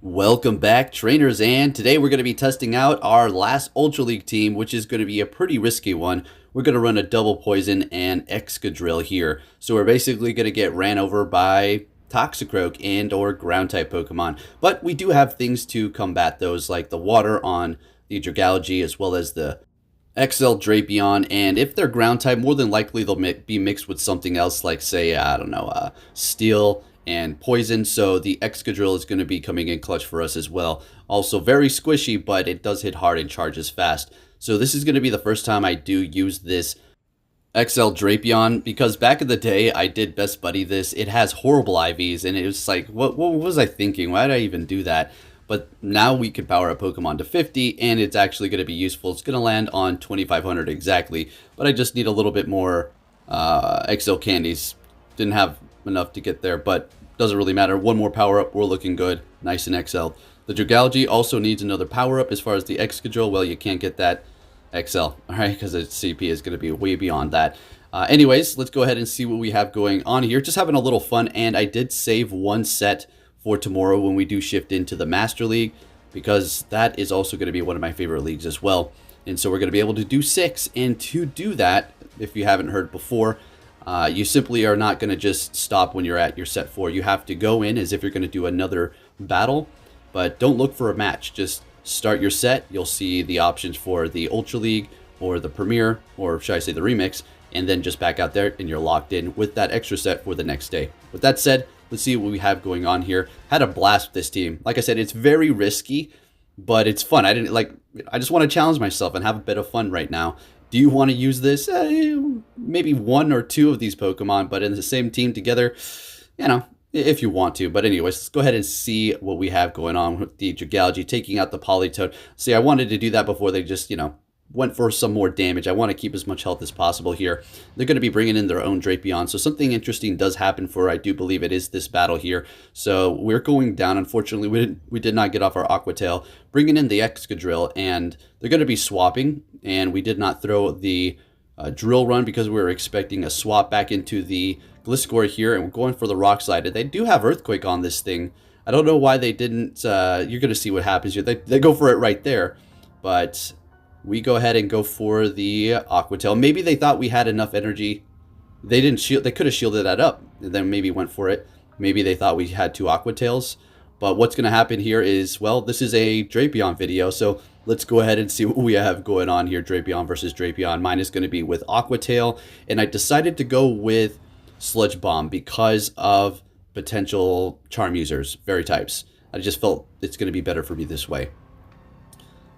Welcome back, trainers, and today we're going to be testing out our last Ultra League team, which is going to be a pretty risky one. We're going to run a double poison and Excadrill here. So we're basically going to get ran over by Toxicroak and or ground type Pokemon. But we do have things to combat those, like the water on the Dragalge as well as the XL Drapion, and if they're ground type, more than likely they'll be mixed with something else, like say, I don't know, steel and poison, so the Excadrill is going to be coming in clutch for us as well. Also very squishy, but it does hit hard and charges fast. So this is going to be the first time I do use this XL Drapion, because back in the day I did Best Buddy this. It has horrible IVs, and it was like, what was I thinking? Why did I even do that? But now we can power up Pokemon to 50, and it's actually going to be useful. It's going to land on 2500 exactly, but I just need a little bit more XL candies. Didn't have enough to get there, but doesn't really matter. One more power up, we're looking good. Nice and XL. The Dragalge also needs another power up. As far as the Excadrill, well, you can't get that XL, all right, because its CP is going to be way beyond that. Anyways, let's go ahead and see what we have going on here. Just having a little fun, and I did save one set for tomorrow when we do shift into the Master League, because that is also going to be one of my favorite leagues as well. And so we're going to be able to do 6, and to do that, if you haven't heard before, you simply are not going to just stop when you're at your set 4. You have to go in as if you're going to do another battle, but don't look for a match. Just start your set. You'll see the options for the Ultra League or the Premier, or should I say the Remix, and then just back out there and you're locked in with that extra set for the next day. With that said, let's see what we have going on here. Had a blast with this team. Like I said, it's very risky, but it's fun. I just want to challenge myself and have a bit of fun right now. Do you want to use this? Maybe 1 or 2 of these Pokemon, but in the same team together, you know, if you want to. But anyways, let's go ahead and see what we have going on with the Dragalge, taking out the Politoed. See, I wanted to do that before they just, went for some more damage. I want to keep as much health as possible here. They're going to be bringing in their own Drapion, so something interesting does happen for, I do believe it is this battle here. So we're going down. Unfortunately, we did not get off our Aqua Tail, bringing in the Excadrill, and they're going to be swapping, and we did not throw the Drill Run because we were expecting a swap back into the Gliscor here, and we're going for the Rock Slide. They do have Earthquake on this thing. I don't know why they didn't. You're going to see what happens here. They go for it right there, but we go ahead and go for the Aqua Tail. Maybe they thought we had enough energy. They didn't shield. They could have shielded that up and then maybe went for it. Maybe they thought we had 2 Aqua Tails. But what's going to happen here is, well, this is a Drapion video, so let's go ahead and see what we have going on here. Drapion versus Drapion. Mine is going to be with Aqua Tail, and I decided to go with Sludge Bomb because of potential charm users, fairy types. I just felt it's going to be better for me this way.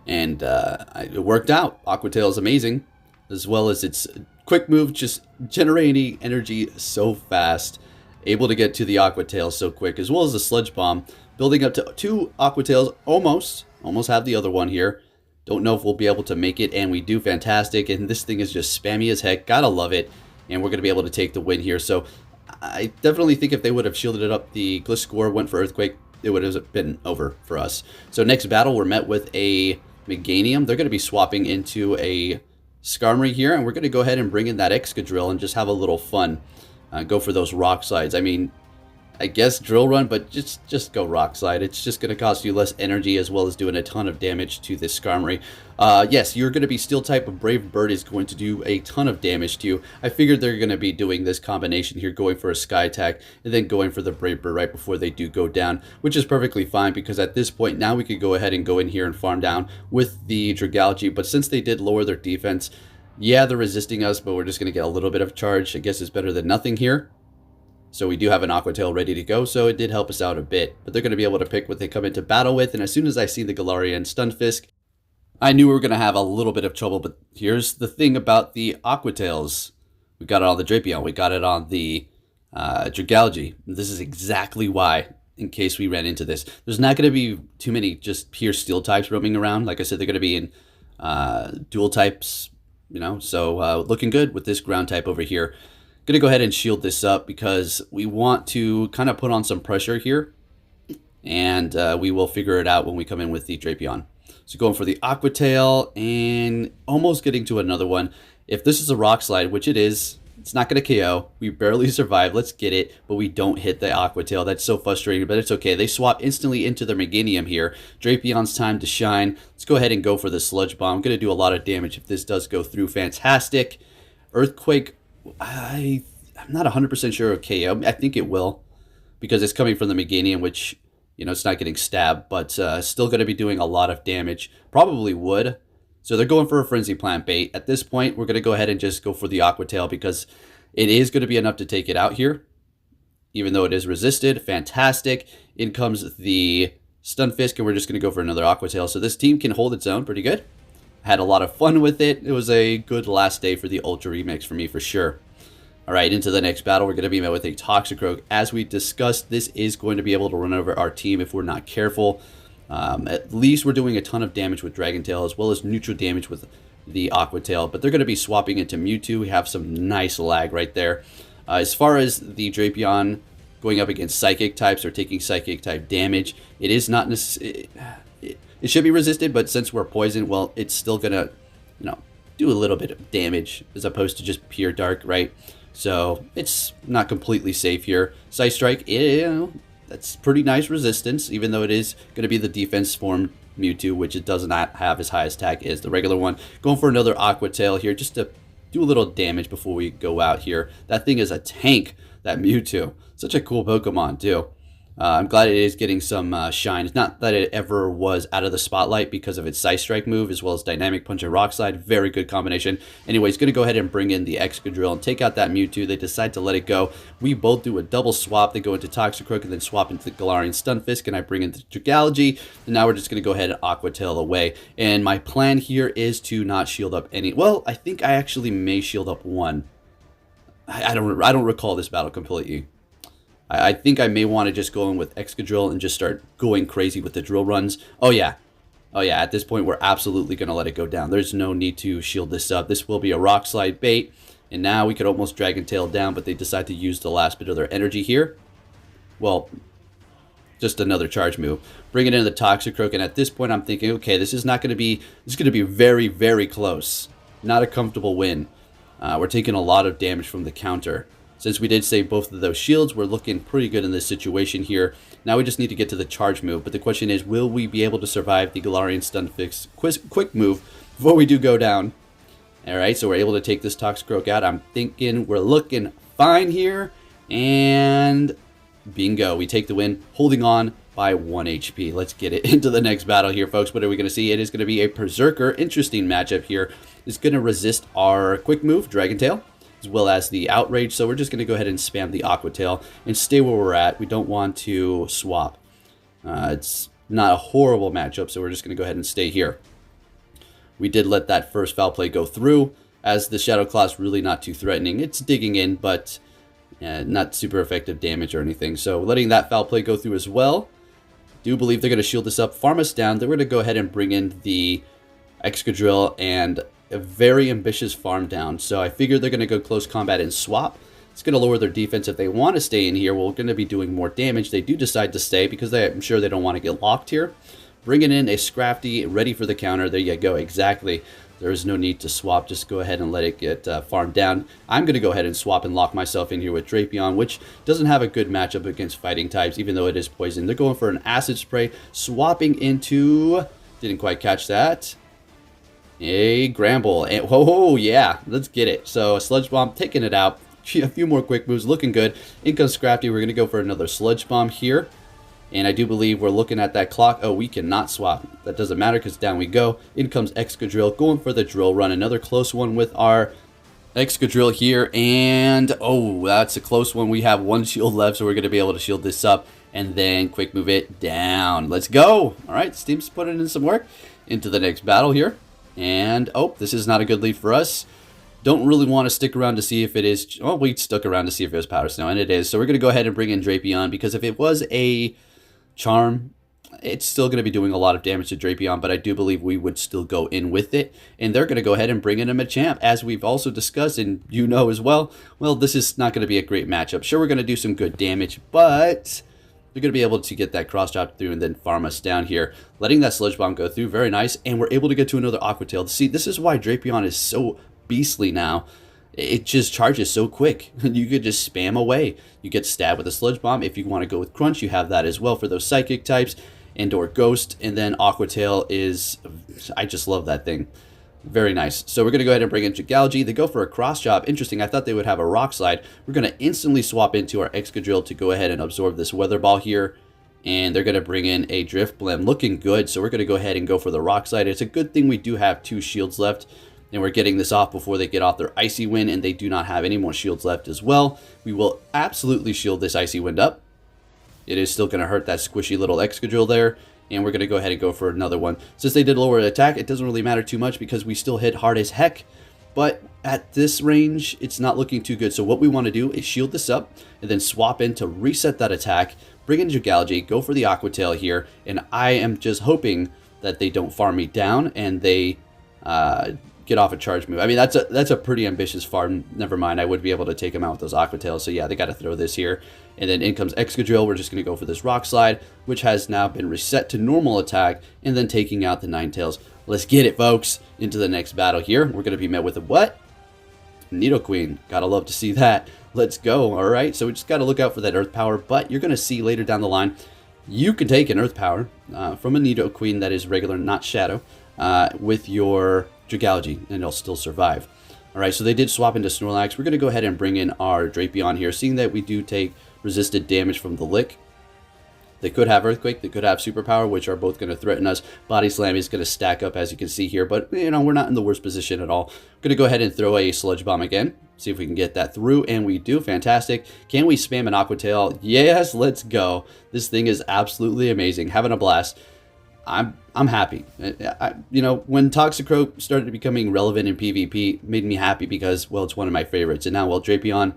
And it worked out. Aqua Tail is amazing, as well as its quick move, just generating energy so fast. Able to get to the Aqua Tail so quick, as well as the Sludge Bomb. Building up to 2 Aqua Tails, almost have the other one here. Don't know if we'll be able to make it, and we do. Fantastic. And this thing is just spammy as heck. Gotta love it. And we're going to be able to take the win here. So I definitely think if they would have shielded it up, the Gliscor went for Earthquake, it would have been over for us. So next battle, we're met with a Meganium. They're going to be swapping into a Skarmory here, and we're going to go ahead and bring in that Excadrill and just have a little fun. Go for those Rock Slides. I mean, I guess Drill Run, but just go Rock Slide. It's just going to cost you less energy as well as doing a ton of damage to this Skarmory. Yes, you're going to be Steel type, but Brave Bird is going to do a ton of damage to you. I figured they're going to be doing this combination here, going for a Sky Attack and then going for the Brave Bird right before they do go down, which is perfectly fine because at this point now we could go ahead and go in here and farm down with the Dragalge. But since they did lower their defense, yeah, they're resisting us, but we're just going to get a little bit of charge. I guess it's better than nothing here. So we do have an Aqua Tail ready to go, so it did help us out a bit. But they're going to be able to pick what they come into battle with, and as soon as I see the Galarian Stunfisk, I knew we were going to have a little bit of trouble. But here's the thing about the Aqua Tails. We got it on the Drapion, we got it on the Dragalge. This is exactly why, in case we ran into this. There's not going to be too many just pure Steel types roaming around. Like I said, they're going to be in dual types, so looking good with this ground type over here. Going to go ahead and shield this up because we want to kind of put on some pressure here, and we will figure it out when we come in with the Drapion. So going for the Aqua Tail and almost getting to another one. If this is a Rock Slide, which it is, It's not going to KO. We barely survive. Let's get it, but we don't hit the Aqua Tail. That's so frustrating, but it's okay. They swap instantly into their Meganium here. Drapion's time to shine. Let's go ahead and go for the Sludge Bomb. I'm going to do a lot of damage if this does go through. Fantastic. Earthquake, I'm not 100% sure of KO. I think it will, because it's coming from the Meganium, which, you know, it's not getting stabbed, but still going to be doing a lot of damage. Probably would. So they're going for a Frenzy Plant bait. At this point, we're going to go ahead and just go for the Aqua Tail because it is going to be enough to take it out here. Even though it is resisted. Fantastic. In comes the Stunfisk, and we're just going to go for another Aqua Tail. So this team can hold its own pretty good. Had a lot of fun with it. It was a good last day for the Ultra Remix for me for sure. All right, into the next battle, we're going to be met with a Toxicroak. As we discussed, this is going to be able to run over our team if we're not careful. At least we're doing a ton of damage with Dragon Tail, as well as neutral damage with the Aqua Tail. But they're going to be swapping into Mewtwo. We have some nice lag right there. As far as the Drapion going up against Psychic types or taking Psychic type damage, it is not necessarily... It should be resisted, but since we're poisoned, well, it's still going to, you know, do a little bit of damage as opposed to just pure dark, right? So it's not completely safe here. Psy Strike, you know, that's pretty nice resistance, even though it is going to be the defense form Mewtwo, which it does not have as high as attack as the regular one. Going for another Aqua Tail here just to do a little damage before we go out here. That thing is a tank, that Mewtwo. Such a cool Pokemon, too. I'm glad it is getting some shine. It's not that it ever was out of the spotlight because of its Psy Strike move, as well as Dynamic Punch and Rock Slide. Very good combination. Anyways, going to go ahead and bring in the Excadrill and take out that Mewtwo. They decide to let it go. We both do a double swap. They go into Toxicroak and then swap into the Galarian Stunfisk, and I bring in the Dragalge. And now we're just going to go ahead and Aqua Tail away. And my plan here is to not shield up any... Well, I think I actually may shield up one. I don't recall this battle completely. I think I may want to just go in with Excadrill and just start going crazy with the drill runs. Oh yeah, at this point we're absolutely going to let it go down. There's no need to shield this up. This will be a Rock Slide bait, and now we could almost Dragon Tail down, but they decide to use the last bit of their energy here. Well, just another charge move. Bring it into the Toxicroak, and at this point I'm thinking, okay, this is going to be very, very close. Not a comfortable win. We're taking a lot of damage from the counter. Since we did save both of those shields, we're looking pretty good in this situation here. Now we just need to get to the charge move. But the question is, will we be able to survive the Galarian Stunfisk quick move before we do go down? Alright, so we're able to take this Toxicroak out. I'm thinking we're looking fine here. And bingo, we take the win, holding on by 1 HP. Let's get it into the next battle here, folks. What are we going to see? It is going to be a Berserker. Interesting matchup here. It's going to resist our quick move, Dragon Tail, as well as the Outrage. So we're just going to go ahead and spam the Aqua Tail and stay where we're at. We don't want to swap. It's not a horrible matchup, so we're just going to go ahead and stay here. We did let that first Foul Play go through, as the Shadow Claw is really not too threatening. It's digging in, but not super effective damage or anything. So letting that Foul Play go through as well. Do believe they're going to shield us up, farm us down. Then we're going to go ahead and bring in the Excadrill and a very ambitious farm down. So I figure they're going to go close combat and swap. It's going to lower their defense if they want to stay in here. We're going to be doing more damage. They do decide to stay because I'm sure they don't want to get locked here. Bringing in a Scrafty, ready for the counter. There you go, exactly. There is no need to swap. Just go ahead and let it get farmed down. I'm going to go ahead and swap and lock myself in here with Drapion, which doesn't have a good matchup against fighting types, even though it is poison. They're going for an Acid Spray, swapping into... Didn't quite catch that. A Gramble. And, oh, yeah. Let's get it. So, a Sludge Bomb, taking it out. A few more quick moves, looking good. In comes Scrafty. We're going to go for another Sludge Bomb here. And I do believe we're looking at that clock. Oh, we cannot swap. That doesn't matter because down we go. In comes Excadrill, going for the Drill Run. Another close one with our Excadrill here. And, oh, that's a close one. We have one shield left, so we're going to be able to shield this up. And then quick move it down. Let's go. All right, this team's putting in some work. Into the next battle here. And, oh, this is not a good lead for us. Don't really want to stick around to see if it is... Oh, we stuck around to see if it was Powder Snow, and it is. So we're going to go ahead and bring in Drapion, because if it was a Charm, it's still going to be doing a lot of damage to Drapion, but I do believe we would still go in with it. And they're going to go ahead and bring in a Machamp, as we've also discussed, and you know as well. Well, this is not going to be a great matchup. Sure, we're going to do some good damage, but... They're going to be able to get that cross chop through and then farm us down here. Letting that Sludge Bomb go through, very nice. And we're able to get to another Aqua Tail. See, this is why Drapion is so beastly now. it just charges so quick. You could just spam away. You get stabbed with a Sludge Bomb. If you want to go with Crunch, you have that as well for those Psychic types, and or Ghost. And then Aqua Tail is, I just love that thing. Very nice. So we're going to go ahead and bring in Dragalge. They go for a Cross Chop. Interesting. I thought they would have a Rock Slide. We're going to instantly swap into our Excadrill to go ahead and absorb this Weather Ball here. And they're going to bring in a Drift Blim. Looking good. So we're going to go ahead and go for the Rock Slide. It's a good thing we do have 2 shields left. And we're getting this off before they get off their Icy Wind. And they do not have any more shields left as well. We will absolutely shield this Icy Wind up. It is still going to hurt that squishy little Excadrill there. And we're going to go ahead and go for another one. Since they did lower attack, it doesn't really matter too much because we still hit hard as heck. But at this range, it's not looking too good. So what we want to do is shield this up and then swap in to reset that attack. Bring in Dragalge, go for the Aqua Tail here. And I am just hoping that they don't farm me down and they get off a charge move. I mean, that's a pretty ambitious farm. Never mind, I would be able to take them out with those Aqua Tails. So yeah, they got to throw this here. And then in comes Excadrill. We're just going to go for this Rock Slide, which has now been reset to normal attack, and then taking out the Ninetales. Let's get it, folks, into the next battle here. We're going to be met with a what? Nidoqueen. Gotta love to see that. Let's go. All right, so we just got to look out for that Earth Power, but you're going to see later down the line, you can take an Earth Power from a Nidoqueen that is regular, not Shadow, with your Dragalge, and it'll still survive. All right, so they did swap into Snorlax. We're going to go ahead and bring in our Drapion here, seeing that we do take resisted damage from the Lick. They could have Earthquake, they could have Superpower, which are both going to threaten us. Body Slam is going to stack up, as you can see here, but, you know, we're not in the worst position at all. Going to go ahead and throw a Sludge Bomb again, see if we can get that through, and we do. Fantastic. Can we spam an Aqua Tail? Yes, let's go. This thing is absolutely amazing. Having a blast. I'm happy. You know, when Toxicroak started becoming relevant in PvP, it made me happy because, well, it's one of my favorites. And now, well, Drapion,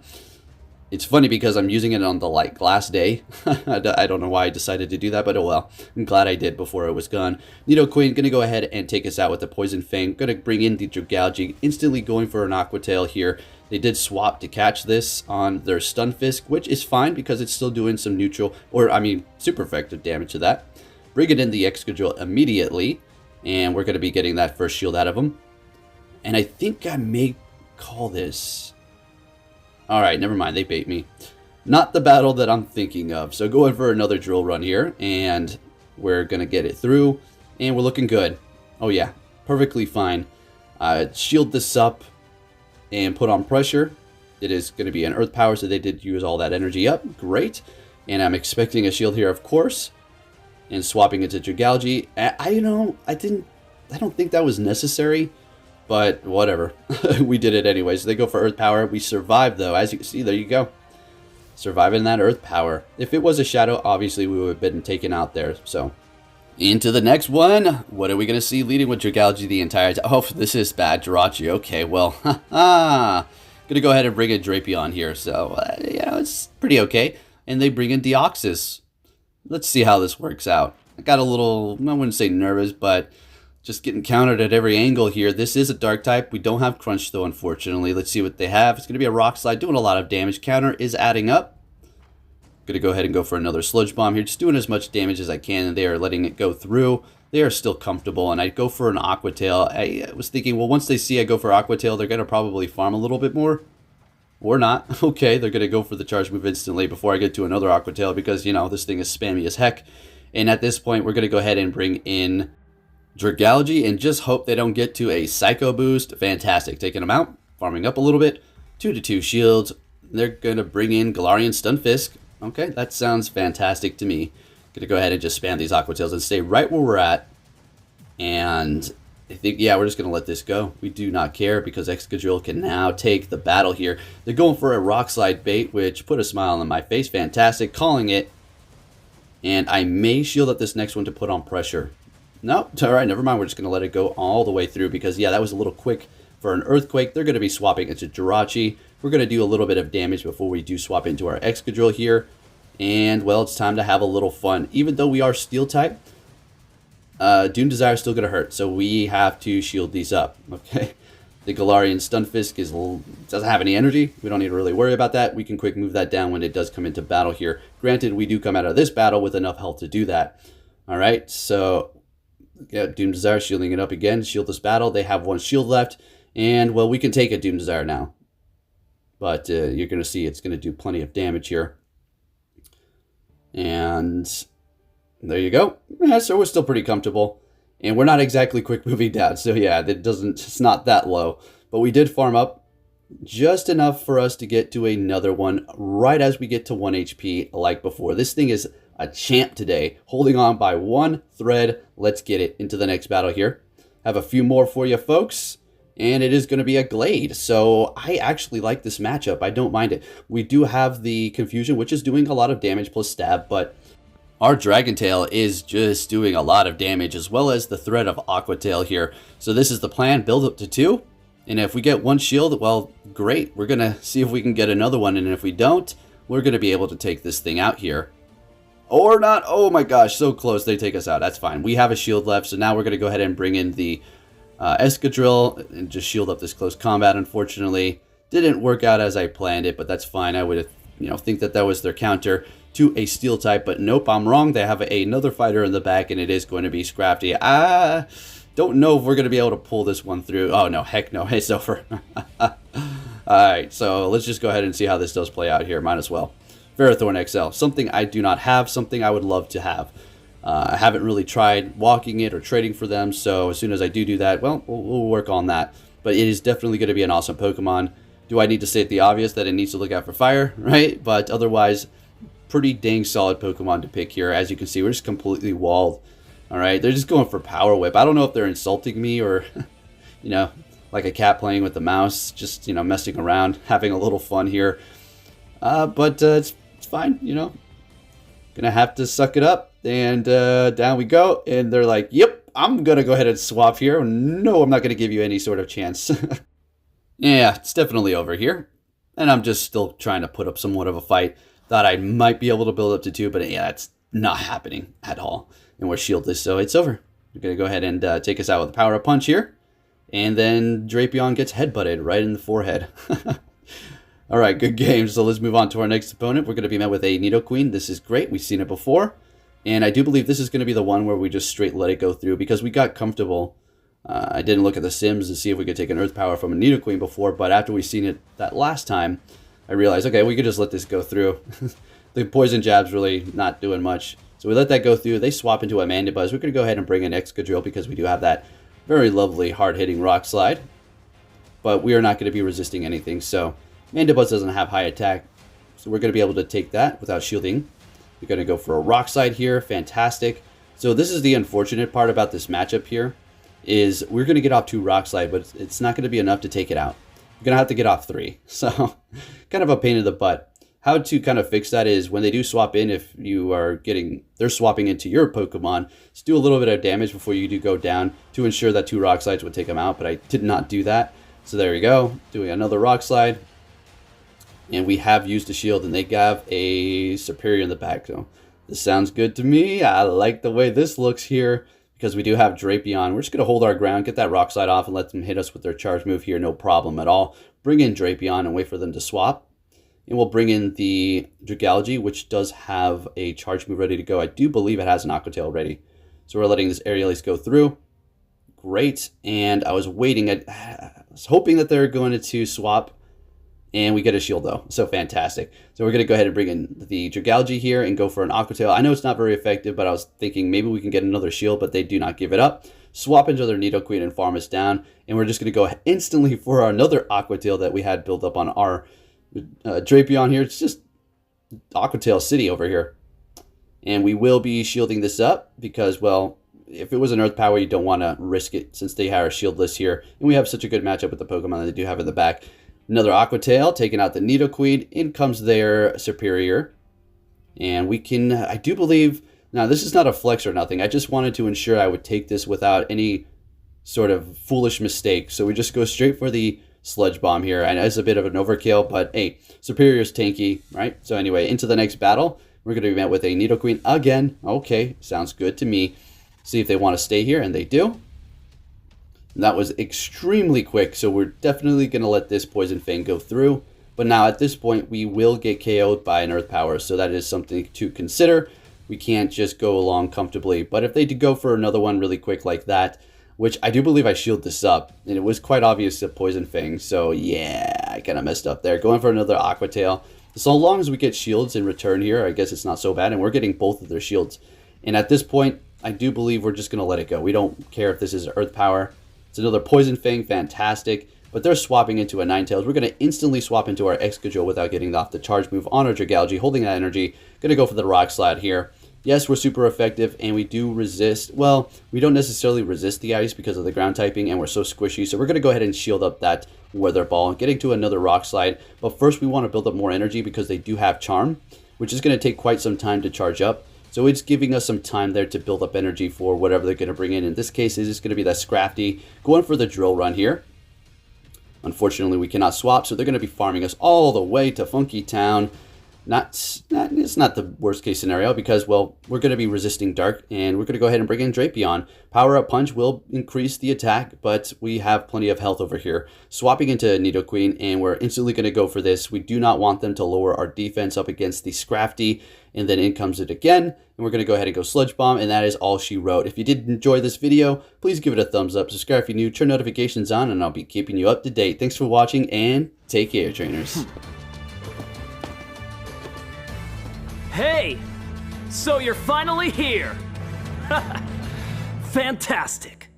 it's funny because I'm using it on the, like, last day. I don't know why I decided to do that, but oh well. I'm glad I did before it was gone. Nidoqueen going to go ahead and take us out with the Poison Fang. Going to bring in the Dragalge, instantly going for an Aqua Tail here. They did swap to catch this on their Stunfisk, which is fine because it's still doing some neutral, or I mean, super effective damage to that. Bring it in the Excadrill immediately, and we're going to be getting that first shield out of them. And I think I may call this. Alright, never mind, they bait me. Not the battle that I'm thinking of. So going for another drill run here, and we're going to get it through, and we're looking good. Oh yeah, perfectly fine. Shield this up and put on pressure. It is going to be an Earth Power, so they did use all that energy up. Great. And I'm expecting a shield here, of course. And swapping it to Dragalge. I don't think that was necessary, but whatever. We did it anyway. So they go for Earth Power. We survived, though. As you can see, there you go. Surviving that Earth Power. If it was a Shadow, obviously we would have been taken out there. So, into the next one. What are we going to see leading with Dragalge the entire time? Oh, this is bad. Jirachi. Okay, well, haha. Going to go ahead and bring in Drapion here. So, you know, it's pretty okay. And they bring in Deoxys. Let's see how this works out. I got a little, I wouldn't say nervous, but just getting countered at every angle here. This is a Dark type. We don't have Crunch, though, unfortunately. Let's see what they have. It's going to be a Rock Slide, doing a lot of damage. Counter is adding up. Going to go ahead and go for another Sludge Bomb here. Just doing as much damage as I can, and they are letting it go through. They are still comfortable, and I go for an Aqua Tail. I was thinking, well, once they see I go for Aqua Tail, they're going to probably farm a little bit more. Or not. Okay, they're going to go for the charge move instantly before I get to another Aqua Tail because, you know, this thing is spammy as heck. And at this point, we're going to go ahead and bring in Dragalge and just hope they don't get to a Psycho Boost. Fantastic. Taking them out, farming up a little bit. 2/2 shields. They're going to bring in Galarian Stunfisk. Okay, that sounds fantastic to me. Going to go ahead and just spam these Aqua Tails and stay right where we're at. And I think, yeah, we're just going to let this go. We do not care because Excadrill can now take the battle here. They're going for a Rock Slide bait, which put a smile on my face. Fantastic. Calling it. And I may shield up this next one to put on pressure. No, all right, never mind. We're just going to let it go all the way through because, yeah, that was a little quick for an Earthquake. They're going to be swapping into Jirachi. We're going to do a little bit of damage before we do swap into our Excadrill here. And, well, it's time to have a little fun. Even though we are Steel type, Doom Desire is still going to hurt, so we have to shield these up, okay? The Galarian Stunfisk doesn't have any energy. We don't need to really worry about that. We can quick move that down when it does come into battle here. Granted, we do come out of this battle with enough health to do that. All right, so yeah, Doom Desire shielding it up again. Shield this battle. They have one shield left, and, well, we can take a Doom Desire now. but you're going to see it's going to do plenty of damage here. And there you go. Yeah, so we're still pretty comfortable. And we're not exactly quick moving down. So yeah, it's not that low. But we did farm up just enough for us to get to another one right as we get to 1 HP like before. This thing is a champ today, holding on by one thread. Let's get it into the next battle here. Have a few more for you folks, and it is going to be a Glade. So I actually like this matchup. I don't mind it. We do have the Confusion, which is doing a lot of damage plus stab, but our Dragon Tail is just doing a lot of damage, as well as the threat of Aqua Tail here. So this is the plan, build up to 2. And if we get one shield, well, great. We're going to see if we can get another one. And if we don't, we're going to be able to take this thing out here. Or not. Oh my gosh, so close. They take us out. That's fine. We have a shield left. So now we're going to go ahead and bring in the Escadrille and just shield up this close combat. Unfortunately, didn't work out as I planned it, but that's fine. I would, think that was their counter to a steel type, but nope, I'm wrong. They have another fighter in the back, and it is going to be Scrafty. Don't know if we're going to be able to pull this one through. Oh, no, heck no, it's over. Alright, so let's just go ahead and see how this does play out here. Might as well. Ferrothorn XL, something I do not have, something I would love to have. I haven't really tried walking it or trading for them, so as soon as I do that, well, we'll work on that. But it is definitely going to be an awesome Pokemon. Do I need to state the obvious that it needs to look out for fire, right? But otherwise, pretty dang solid Pokemon to pick here. As you can see, we're just completely walled. All right, they're just going for Power Whip. I don't know if they're insulting me or, like a cat playing with the mouse, just, messing around, having a little fun here. But it's fine, Gonna have to suck it up, and down we go. And they're like, yep, I'm gonna go ahead and swap here. No, I'm not gonna give you any sort of chance. Yeah, it's definitely over here. And I'm just still trying to put up somewhat of a fight. Thought I might be able to build up to 2, but yeah, that's not happening at all. And we're shieldless, so it's over. We're going to go ahead and take us out with a power-up punch here. And then Drapion gets headbutted right in the forehead. Alright, good game. So let's move on to our next opponent. We're going to be met with a Nidoqueen. This is great. We've seen it before. And I do believe this is going to be the one where we just straight let it go through, because we got comfortable. I didn't look at the sims to see if we could take an Earth Power from a Nidoqueen before, but after we seen it that last time, I realized, okay, we could just let this go through. The poison jab's really not doing much. So we let that go through. They swap into a Mandibuzz. We're going to go ahead and bring in Excadrill because we do have that very lovely hard-hitting Rock Slide. But we are not going to be resisting anything. So Mandibuzz doesn't have high attack. So we're going to be able to take that without shielding. We're going to go for a Rock Slide here. Fantastic. So this is the unfortunate part about this matchup here, is we're going to get off 2 Rock Slide, but it's not going to be enough to take it out. We're going to have to get off 3. So kind of a pain in the butt. How to kind of fix that is when they do swap in, if you are they're swapping into your Pokemon, just do a little bit of damage before you do go down to ensure that 2 Rock Slides would take them out, but I did not do that. So there we go, doing another Rock Slide. And we have used a shield, and they have a Superior in the back. So this sounds good to me. I like the way this looks here, because we do have Drapion. We're just going to hold our ground, get that Rock Slide off, and let them hit us with their charge move here, no problem at all. Bring in Drapion and wait for them to swap. And we'll bring in the Dragalge, which does have a charge move ready to go. I do believe it has an Aqua Tail ready. So we're letting this Aerialise go through. Great. And I was waiting. I was hoping that they're going to swap. And we get a shield, though. So fantastic. So we're going to go ahead and bring in the Dragalge here and go for an Aqua Tail. I know it's not very effective, but I was thinking maybe we can get another shield, but they do not give it up. Swap into their Nidoqueen and farm us down. And we're just going to go instantly for another Aqua Tail that we had built up on our Drapion here. It's just Aqua Tail City over here. And we will be shielding this up because, well, if it was an Earth Power, you don't want to risk it since they are shieldless here. And we have such a good matchup with the Pokemon that they do have in the back. Another Aqua Tail, taking out the Nidoqueen. In comes their Superior. And we can, I do believe, now this is not a flex or nothing. I just wanted to ensure I would take this without any sort of foolish mistake. So we just go straight for the Sludge Bomb here. And it's a bit of an overkill, but hey, Superior's tanky, right? So anyway, into the next battle. We're going to be met with a Nidoqueen again. Okay, sounds good to me. See if they want to stay here, and they do. And that was extremely quick, so we're definitely going to let this Poison Fang go through. But now at this point, we will get KO'd by an Earth Power, so that is something to consider. We can't just go along comfortably. But if they do go for another one really quick like that, which I do believe I shielded this up, and it was quite obvious a Poison Fang, so yeah, I kind of messed up there. Going for another Aqua Tail. So long as we get shields in return here, I guess it's not so bad, and we're getting both of their shields. And at this point, I do believe we're just going to let it go. We don't care if this is Earth Power. It's another Poison Fang, fantastic. But they're swapping into a Ninetales. We're going to instantly swap into our Excadrill without getting off the charge move on our Dragalge, holding that energy. Going to go for the Rock Slide here. Yes, we're super effective, and we do resist. Well, we don't necessarily resist the ice because of the ground typing, and we're so squishy. So we're going to go ahead and shield up that Weather Ball, getting to another Rock Slide. But first, we want to build up more energy because they do have Charm, which is going to take quite some time to charge up. So it's giving us some time there to build up energy for whatever they're going to bring in. In this case, it's just going to be that Scrafty going for the Drill Run here. Unfortunately, we cannot swap, so they're going to be farming us all the way to Funky Town. It's not the worst case scenario because, well, we're going to be resisting Dark, and we're going to go ahead and bring in Drapion. Power Up Punch will increase the attack, but we have plenty of health over here. Swapping into Nidoqueen, and we're instantly going to go for this. We do not want them to lower our defense up against the Scrafty, and then in comes it again, and we're going to go ahead and go Sludge Bomb, and that is all she wrote. If you did enjoy this video, please give it a thumbs up, subscribe if you're new, turn notifications on, and I'll be keeping you up to date. Thanks for watching, and take care, trainers. Hey! So you're finally here! Fantastic!